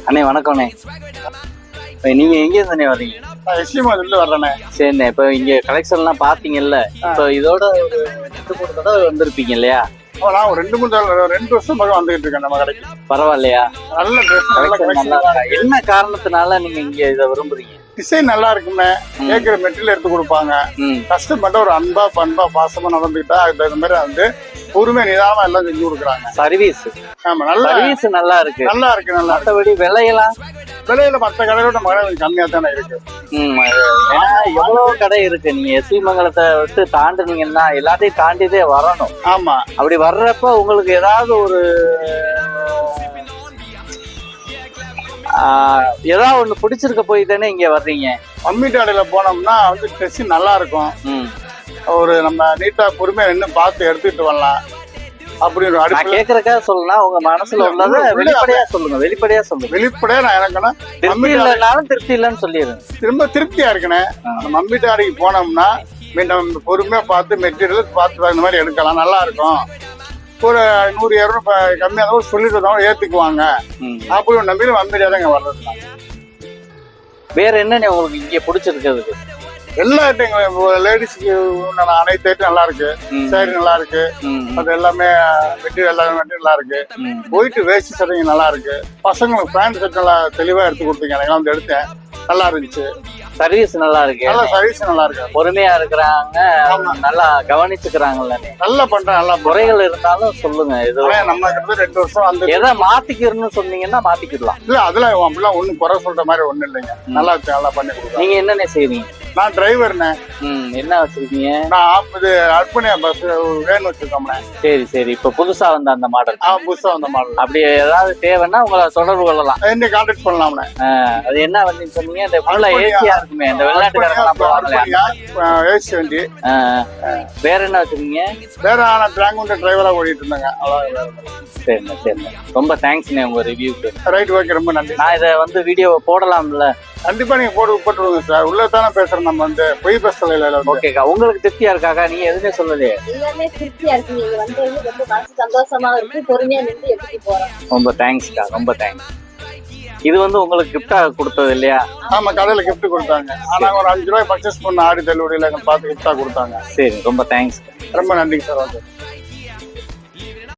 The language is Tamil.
அண்ணே வணக்கம்ண்ணே. நீங்க எங்க இருந்தே வர்றீங்க? எஸ்டிமாதிரில வர்றேண்ணே. சரிண்ணே, இப்போ இங்க கலெக்ஷன்லாம் பாத்தீங்கல்ல, இப்போ இதோட ஒரு 2-3 தடவை வந்திருப்பீங்க இல்லையா? நான் ஒரு 2 வருஷம் பக்கம் வந்துகிட்டு இருக்கேன் நம்ம கடைக்கு. பரவாயில்லையா? நல்ல ட்ரெஸ் நல்லா இருக்கா? என்ன காரணத்தினால நீங்க இங்க இதை விரும்புறீங்க? டிசைன் நல்லா இருக்குமே, கேட்கிற மெட்டீரியல் எடுத்து கொடுப்பாங்க. கஸ்டமர்ட்ட ஒரு அன்பா பண்பா பாசமா நடந்துக்கிட்டா இந்த மாதிரி வந்து பொறுமை நிதானமா எல்லாம் செஞ்சு கொடுக்குறாங்க. சர்வீஸ் ஆமா, நல்ல சர்வீஸ் நல்லா இருக்கு. நல்லா இருக்கு. மற்றபடி விலையெல்லாம் விலையில மற்ற கடையோட மழை கொஞ்சம் கம்மியா தானே இருக்கு. ஏன்னா எவ்வளவு கடை இருக்கு. நீங்க எஸ்வி மங்கலத்தை விட்டு தாண்டினீங்கன்னா எல்லாத்தையும் தாண்டிதே வரணும். ஆமா, அப்படி வர்றப்ப உங்களுக்கு ஏதாவது ஒரு ஏதாவது ஒண்ணு பிடிச்சிருக்க போய் தானே இங்க வர்றீங்க. அம்மிட்டு கடையில போனோம்னா வந்து ட்ரெஸ் நல்லா இருக்கும். ஒரு நம்ம நீட்டா பொறுமையா நின்று பார்த்து எடுத்துக்கிட்டு வரலாம். அப்படி ஒரு கேக்குறக்காக சொல்லலாம். உங்க மனசுல உள்ளதை வெளிப்படையா சொல்லுங்க. வெளிப்படையா நான் எனக்குன்னா இல்லைனாலும் திருப்தி இல்லைன்னு சொல்லிடுங்க. திரும்ப திருப்தியா இருக்குண்ணே. நம்ம அம்மிட்டு கடைக்கு போனோம்னா நம்ம பொறுமையா பார்த்து மெட்டீரியல் பார்த்து இந்த மாதிரி எடுக்கலாம். நல்லா இருக்கும். ஒரு 100-200 கம்மியாக தான் சொல்லிட்டு ஏத்துக்குவாங்க. அப்படி ஒரு நம்பிக்கை அம்மிட்டா தான் இங்க வர்றது. வேற என்னன்னு உங்களுக்கு இங்க பிடிச்சிருக்கிறதுக்கு? எல்லா ஐட்டம் லேடிஸ்க்கு அனைத்து ஐட்டம் நல்லா இருக்கு. சாரி நல்லா இருக்கு. அது எல்லாமே மெட்டீரியல் எல்லாமே நல்லா இருக்கு. போயிட்டு வேஸ்ட் சட்டைங்க நல்லா இருக்கு. பசங்களுக்கு பேண்ட் ஷர்ட் நல்லா தெளிவா எடுத்து கொடுத்தீங்க. எனக்கு வந்து எடுத்தேன், நல்லா இருந்துச்சு. சர்வீஸ் நல்லா இருக்கு. சர்வீஸ் நல்லா இருக்கு. பொறுமையா இருக்கிறாங்க, நல்லா கவனிச்சுக்கிறாங்கல்ல. நல்லா பண்றேன். நல்லா குறைகள் இருந்தாலும் சொல்லுங்க. நம்ம 2 வருஷம் வந்து எதை மாத்திக்கிறன்னு சொன்னீங்கன்னா மாத்திக்கிடலாம். இல்ல அதெல்லாம் அப்படிலாம் ஒண்ணும் குறை சொல்ற மாதிரி ஒண்ணும் இல்லைங்க. நல்லா நல்லா பண்ணி கொடுங்க. நீங்க என்னென்ன செய்வீங்க? நான் டிரைவர்ண்ணே. என்ன வச்சிருக்கீங்க? நான் இது அர்ப்பணியா பஸ் வேன் வச்சிருக்கோம்ண்ணே. சரி. இப்ப புதுசா வந்த அந்த மாடல்? புதுசா வந்த மாடல். அப்படி ஏதாவது தேவைன்னா உங்களை தொடர்பு கொள்ளலாம். என்ன கான்டாக்ட் பண்ணலாம்ண்ணே. அது என்ன வண்டின்னு சொன்னீங்க? இந்த ஃபுல்லா ஏசியா இருக்குமே, இந்த ஏசி வண்டி. வேற என்ன வச்சிருக்கீங்க? வேற டிராங்குண்ட டிரைவரா ஓடிட்டு இருந்தாங்க. சரிண்ணே. ரொம்ப தேங்க்ஸ்ண்ணே உங்க ரிவ்யூக்கு. ரைட், ஓகே, ரொம்ப நன்றி. நான் இதை வந்து வீடியோ போடலாம்ல? கண்டிப்பா நீங்க போட்டுருங்க சார். உள்ளதானே பேசுறேன். நம்ம வந்து பொய் பேசல. ஓகேக்கா, உங்களுக்கு திருப்தியா இருக்காக்கா? நீங்க எதுவுமே சொல்லலையே. எல்லாமே திருப்தியா இருக்கு. நீங்க வந்து ரொம்ப மனசு சந்தோஷமா இருக்கு. பொறுமையா நின்று எப்படி போறோம். ரொம்ப தேங்க்ஸ்க்கா, ரொம்ப தேங்க்ஸ். இது வந்து உங்களுக்கு கிஃப்டா கொடுத்தது இல்லையா? ஆமா, கடையில கிஃப்ட் கொடுத்தாங்க. ஆனா ஒரு 5 ரூபாய் பர்ச்சேஸ் பண்ண ஆடி தள்ளுபடியில பார்த்து கிஃப்டா கொடுத்தாங்க. சரி, ரொம்ப தேங்க்ஸ். ரொம்ப நன்றி சார். ஓகே.